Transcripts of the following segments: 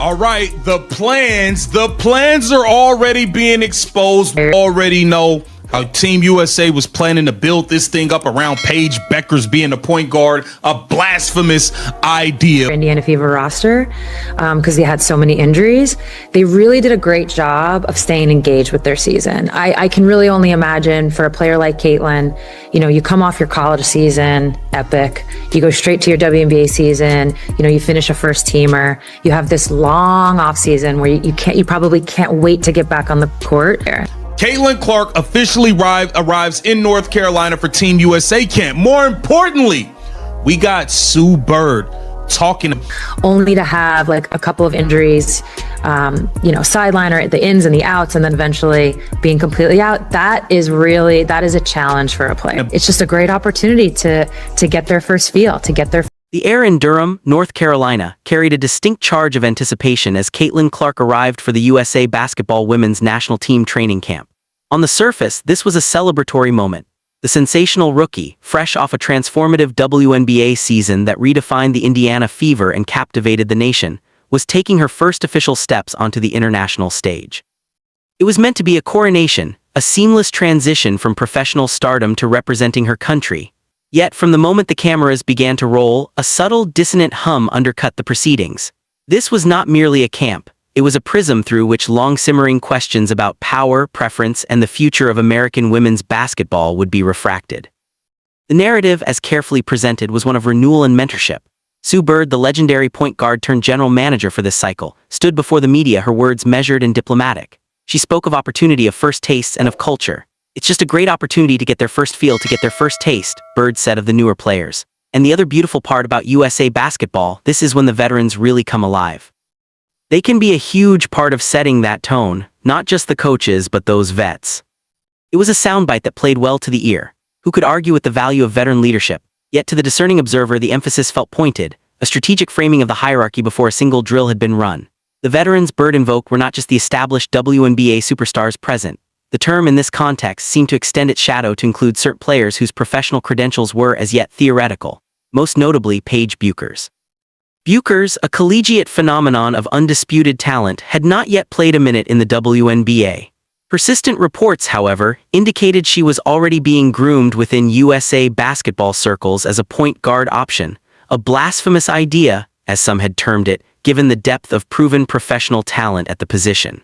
All right, the plans are already being exposed. We already know how Team USA was planning to build this thing up around Paige Bueckers being the point guard, a blasphemous idea. Indiana Fever roster, because they had so many injuries. They really did a great job of staying engaged with their season. I can really only imagine for a player like Caitlin, you come off your college season, epic. You go straight to your WNBA season. You finish a first teamer. You have this long off season where you probably can't wait to get back on the court. Caitlin Clark officially arrives in North Carolina for Team USA camp. More importantly, we got Sue Bird talking. Only to have like a couple of injuries, sideline or the ins and the outs, and then eventually being completely out. That is a challenge for a player. It's just a great opportunity to get their first feel, to get their. The air in Durham, North Carolina, carried a distinct charge of anticipation as Caitlin Clark arrived for the USA basketball women's national team training camp. On the surface, this was a celebratory moment. The sensational rookie, fresh off a transformative WNBA season that redefined the Indiana Fever and captivated the nation, was taking her first official steps onto the international stage. It was meant to be a coronation, a seamless transition from professional stardom to representing her country. Yet, from the moment the cameras began to roll, a subtle, dissonant hum undercut the proceedings. This was not merely a camp. It was a prism through which long-simmering questions about power, preference, and the future of American women's basketball would be refracted. The narrative, as carefully presented, was one of renewal and mentorship. Sue Bird, the legendary point guard turned general manager for this cycle, stood before the media, her words measured and diplomatic. She spoke of opportunity, of first tastes, and of culture. "It's just a great opportunity to get their first feel, to get their first taste," Bird said of the newer players. And the other beautiful part about USA basketball, this is when the veterans really come alive. They can be a huge part of setting that tone, not just the coaches but those vets. It was a soundbite that played well to the ear. Who could argue with the value of veteran leadership? Yet to the discerning observer the emphasis felt pointed, a strategic framing of the hierarchy before a single drill had been run. The veterans Bird invoked were not just the established WNBA superstars present. The term in this context seemed to extend its shadow to include certain players whose professional credentials were as yet theoretical, most notably Paige Bueckers. Bueckers, a collegiate phenomenon of undisputed talent, had not yet played a minute in the WNBA. Persistent reports, however, indicated she was already being groomed within USA basketball circles as a point guard option, a blasphemous idea, as some had termed it, given the depth of proven professional talent at the position.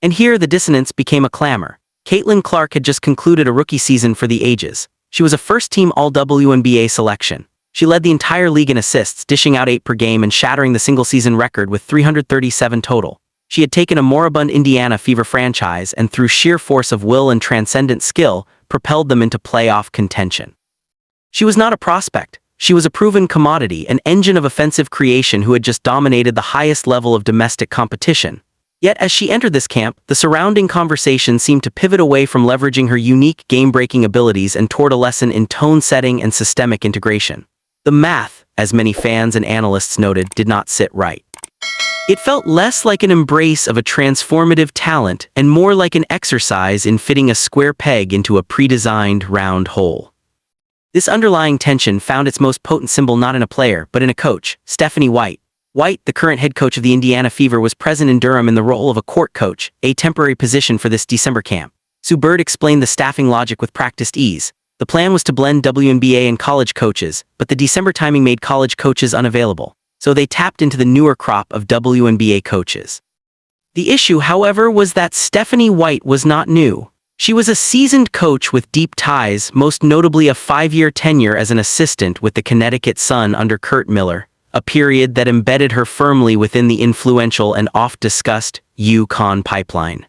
And here the dissonance became a clamor. Caitlin Clark had just concluded a rookie season for the ages. She was a first-team All-WNBA selection. She led the entire league in assists, dishing out 8 per game and shattering the single-season record with 337 total. She had taken a moribund Indiana Fever franchise and through sheer force of will and transcendent skill, propelled them into playoff contention. She was not a prospect. She was a proven commodity, an engine of offensive creation who had just dominated the highest level of domestic competition. Yet as she entered this camp, the surrounding conversation seemed to pivot away from leveraging her unique game-breaking abilities and toward a lesson in tone setting and systemic integration. The math, as many fans and analysts noted, did not sit right. It felt less like an embrace of a transformative talent and more like an exercise in fitting a square peg into a pre-designed round hole. This underlying tension found its most potent symbol not in a player, but in a coach, Stephanie White. White, the current head coach of the Indiana Fever, was present in Durham in the role of a court coach, a temporary position for this December camp. Sue Bird explained the staffing logic with practiced ease. The plan was to blend WNBA and college coaches, but the December timing made college coaches unavailable, so they tapped into the newer crop of WNBA coaches. The issue, however, was that Stephanie White was not new. She was a seasoned coach with deep ties, most notably a 5-year tenure as an assistant with the Connecticut Sun under Curt Miller, a period that embedded her firmly within the influential and oft-discussed UConn Pipeline.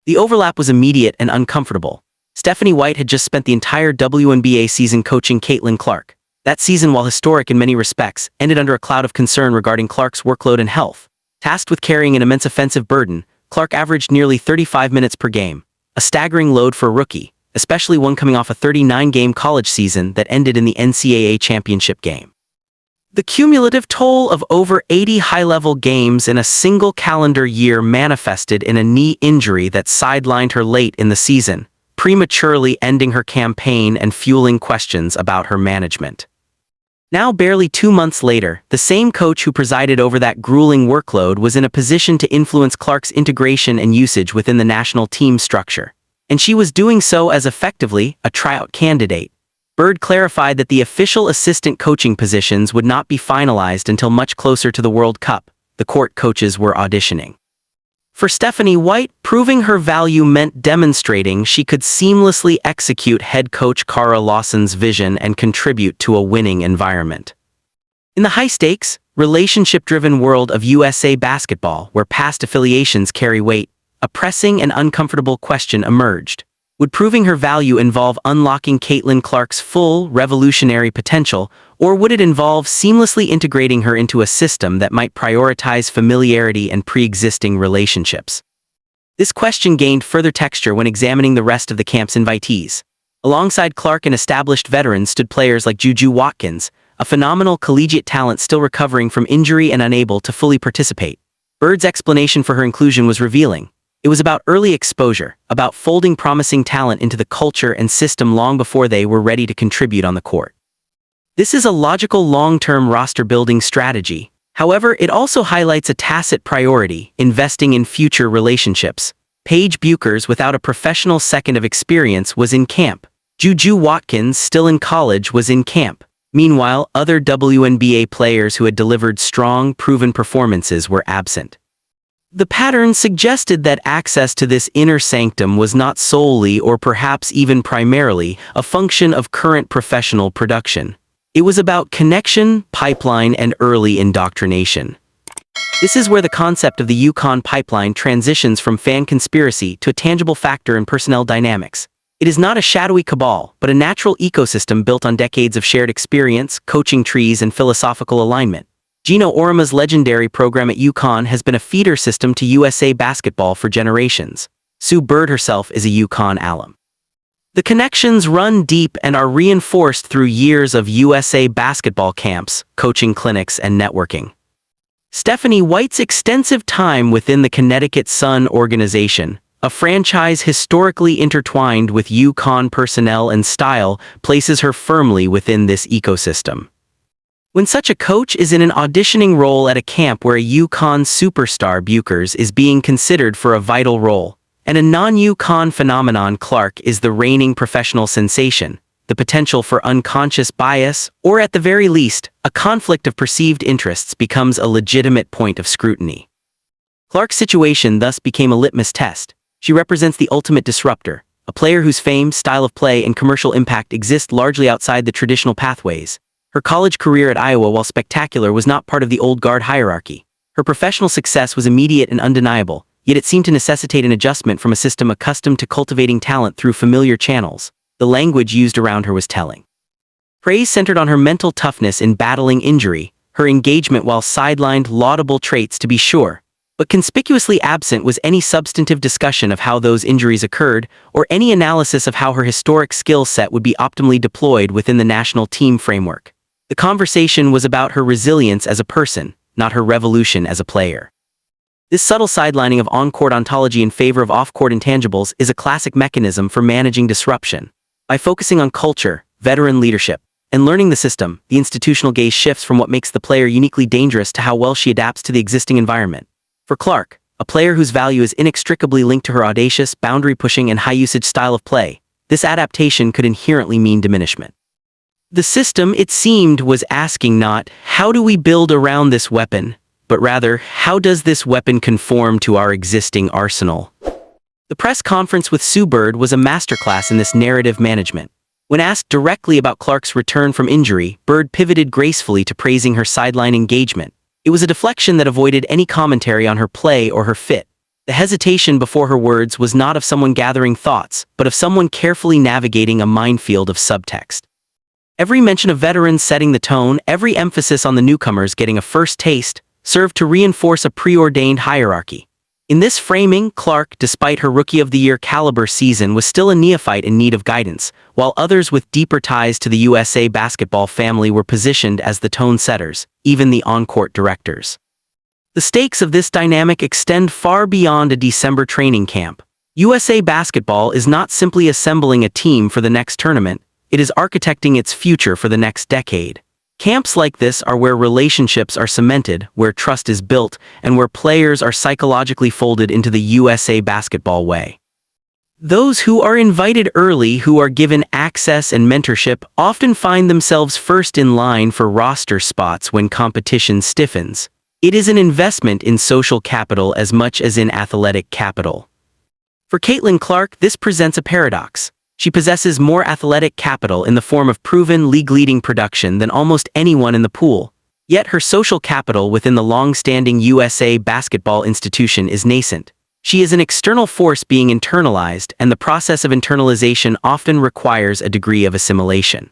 The overlap was immediate and uncomfortable. Stephanie White had just spent the entire WNBA season coaching Caitlin Clark. That season, while historic in many respects, ended under a cloud of concern regarding Clark's workload and health. Tasked with carrying an immense offensive burden, Clark averaged nearly 35 minutes per game, a staggering load for a rookie, especially one coming off a 39-game college season that ended in the NCAA championship game. The cumulative toll of over 80 high-level games in a single calendar year manifested in a knee injury that sidelined her late in the season, prematurely ending her campaign and fueling questions about her management. Now, barely 2 months later, the same coach who presided over that grueling workload was in a position to influence Clark's integration and usage within the national team structure. And she was doing so as effectively a tryout candidate. Bird clarified that the official assistant coaching positions would not be finalized until much closer to the World Cup. The court coaches were auditioning. For Stephanie White, proving her value meant demonstrating she could seamlessly execute head coach Cara Lawson's vision and contribute to a winning environment. In the high-stakes, relationship-driven world of USA basketball, where past affiliations carry weight, a pressing and uncomfortable question emerged. Would proving her value involve unlocking Caitlin Clark's full, revolutionary potential, or would it involve seamlessly integrating her into a system that might prioritize familiarity and pre-existing relationships? This question gained further texture when examining the rest of the camp's invitees. Alongside Clark and established veterans stood players like Juju Watkins, a phenomenal collegiate talent still recovering from injury and unable to fully participate. Bird's explanation for her inclusion was revealing. It was about early exposure, about folding promising talent into the culture and system long before they were ready to contribute on the court. This is a logical long-term roster-building strategy. However, it also highlights a tacit priority, investing in future relationships. Paige Bueckers, without a professional second of experience, was in camp. Juju Watkins, still in college, was in camp. Meanwhile, other WNBA players who had delivered strong, proven performances were absent. The pattern suggested that access to this inner sanctum was not solely or perhaps even primarily a function of current professional production. It was about connection, pipeline, and early indoctrination. This is where the concept of the UConn Pipeline transitions from fan conspiracy to a tangible factor in personnel dynamics. It is not a shadowy cabal, but a natural ecosystem built on decades of shared experience, coaching trees, and philosophical alignment. Gino Auriemma's legendary program at UConn has been a feeder system to USA basketball for generations. Sue Bird herself is a UConn alum. The connections run deep and are reinforced through years of USA basketball camps, coaching clinics, and networking. Stephanie White's extensive time within the Connecticut Sun organization, a franchise historically intertwined with UConn personnel and style, places her firmly within this ecosystem. When such a coach is in an auditioning role at a camp where a UConn superstar, Bueckers is being considered for a vital role, and a non-UConn phenomenon, Clark is the reigning professional sensation, the potential for unconscious bias, or at the very least, a conflict of perceived interests becomes a legitimate point of scrutiny. Clark's situation thus became a litmus test. She represents the ultimate disruptor, a player whose fame, style of play, and commercial impact exist largely outside the traditional pathways. Her college career at Iowa, while spectacular, was not part of the old guard hierarchy. Her professional success was immediate and undeniable, yet it seemed to necessitate an adjustment from a system accustomed to cultivating talent through familiar channels. The language used around her was telling. Praise centered on her mental toughness in battling injury, her engagement while sidelined, laudable traits to be sure, but conspicuously absent was any substantive discussion of how those injuries occurred, or any analysis of how her historic skill set would be optimally deployed within the national team framework. The conversation was about her resilience as a person, not her revolution as a player. This subtle sidelining of on-court ontology in favor of off-court intangibles is a classic mechanism for managing disruption. By focusing on culture, veteran leadership, and learning the system, the institutional gaze shifts from what makes the player uniquely dangerous to how well she adapts to the existing environment. For Clark, a player whose value is inextricably linked to her audacious, boundary-pushing, and high-usage style of play, this adaptation could inherently mean diminishment. The system, it seemed, was asking not, how do we build around this weapon, but rather, how does this weapon conform to our existing arsenal? The press conference with Sue Bird was a masterclass in this narrative management. When asked directly about Clark's return from injury, Bird pivoted gracefully to praising her sideline engagement. It was a deflection that avoided any commentary on her play or her fit. The hesitation before her words was not of someone gathering thoughts, but of someone carefully navigating a minefield of subtext. Every mention of veterans setting the tone, every emphasis on the newcomers getting a first taste, served to reinforce a preordained hierarchy. In this framing, Clark, despite her Rookie of the Year caliber season, was still a neophyte in need of guidance, while others with deeper ties to the USA basketball family were positioned as the tone setters, even the on-court directors. The stakes of this dynamic extend far beyond a December training camp. USA basketball is not simply assembling a team for the next tournament, it is architecting its future for the next decade. Camps like this are where relationships are cemented, where trust is built, and where players are psychologically folded into the USA basketball way. Those who are invited early, who are given access and mentorship, often find themselves first in line for roster spots when competition stiffens. It is an investment in social capital as much as in athletic capital. For Caitlin Clark, this presents a paradox. She possesses more athletic capital in the form of proven league-leading production than almost anyone in the pool. Yet her social capital within the long-standing USA basketball institution is nascent. She is an external force being internalized, and the process of internalization often requires a degree of assimilation.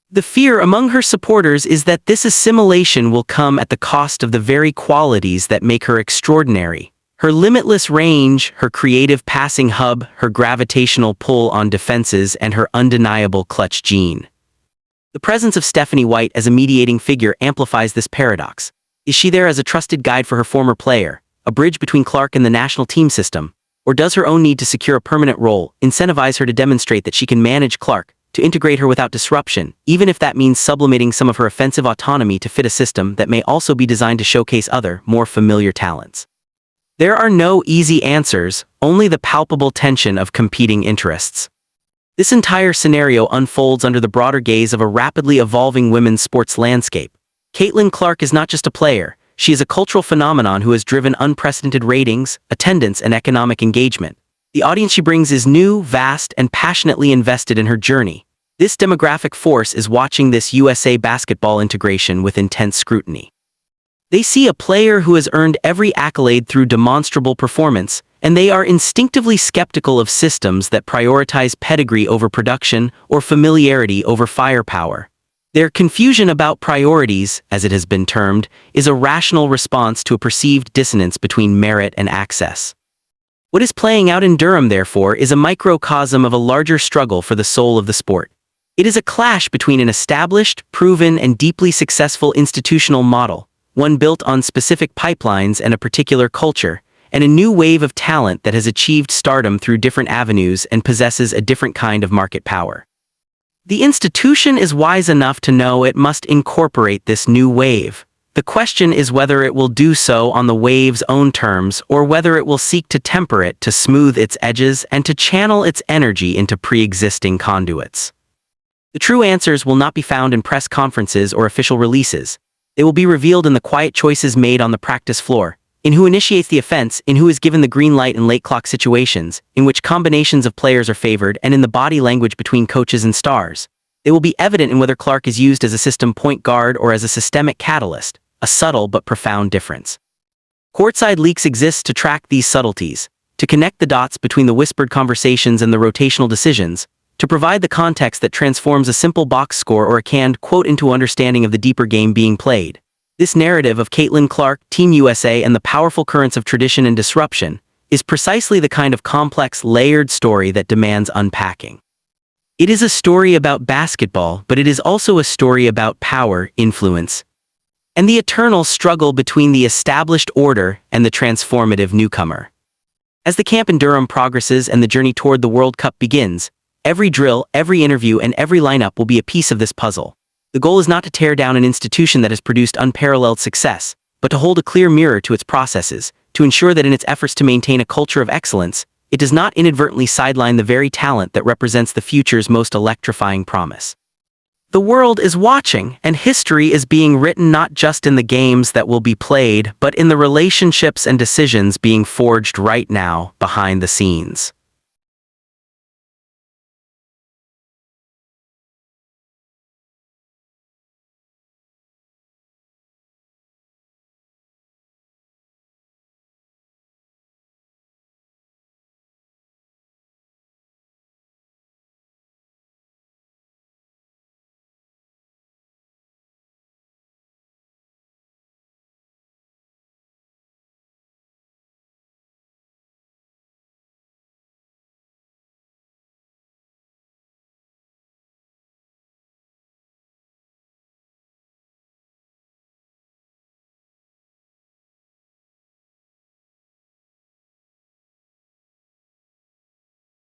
The fear among her supporters is that this assimilation will come at the cost of the very qualities that make her extraordinary. Her limitless range, her creative passing hub, her gravitational pull on defenses, and her undeniable clutch gene. The presence of Stephanie White as a mediating figure amplifies this paradox. Is she there as a trusted guide for her former player, a bridge between Clark and the national team system, or does her own need to secure a permanent role incentivize her to demonstrate that she can manage Clark, to integrate her without disruption, even if that means sublimating some of her offensive autonomy to fit a system that may also be designed to showcase other, more familiar talents? There are no easy answers, only the palpable tension of competing interests. This entire scenario unfolds under the broader gaze of a rapidly evolving women's sports landscape. Caitlin Clark is not just a player, she is a cultural phenomenon who has driven unprecedented ratings, attendance, and economic engagement. The audience she brings is new, vast, and passionately invested in her journey. This demographic force is watching this USA basketball integration with intense scrutiny. They see a player who has earned every accolade through demonstrable performance, and they are instinctively skeptical of systems that prioritize pedigree over production or familiarity over firepower. Their confusion about priorities, as it has been termed, is a rational response to a perceived dissonance between merit and access. What is playing out in Durham, therefore, is a microcosm of a larger struggle for the soul of the sport. It is a clash between an established, proven, and deeply successful institutional model, one built on specific pipelines and a particular culture, and a new wave of talent that has achieved stardom through different avenues and possesses a different kind of market power. The institution is wise enough to know it must incorporate this new wave. The question is whether it will do so on the wave's own terms or whether it will seek to temper it to smooth its edges and to channel its energy into pre-existing conduits. The true answers will not be found in press conferences or official releases. They will be revealed in the quiet choices made on the practice floor, in who initiates the offense, in who is given the green light in late clock situations, in which combinations of players are favored, and in the body language between coaches and stars. They will be evident in whether Clark is used as a system point guard or as a systemic catalyst, a subtle but profound difference. Courtside leaks exist to track these subtleties, to connect the dots between the whispered conversations and the rotational decisions, to provide the context that transforms a simple box score or a canned quote into understanding of the deeper game being played. This narrative of Caitlin Clark, Team USA, and the powerful currents of tradition and disruption is precisely the kind of complex, layered story that demands unpacking. It is a story about basketball, but it is also a story about power, influence, and the eternal struggle between the established order and the transformative newcomer. As the camp in Durham progresses and the journey toward the World Cup begins, every drill, every interview, and every lineup will be a piece of this puzzle. The goal is not to tear down an institution that has produced unparalleled success, but to hold a clear mirror to its processes, to ensure that in its efforts to maintain a culture of excellence, it does not inadvertently sideline the very talent that represents the future's most electrifying promise. The world is watching, and history is being written not just in the games that will be played, but in the relationships and decisions being forged right now, behind the scenes.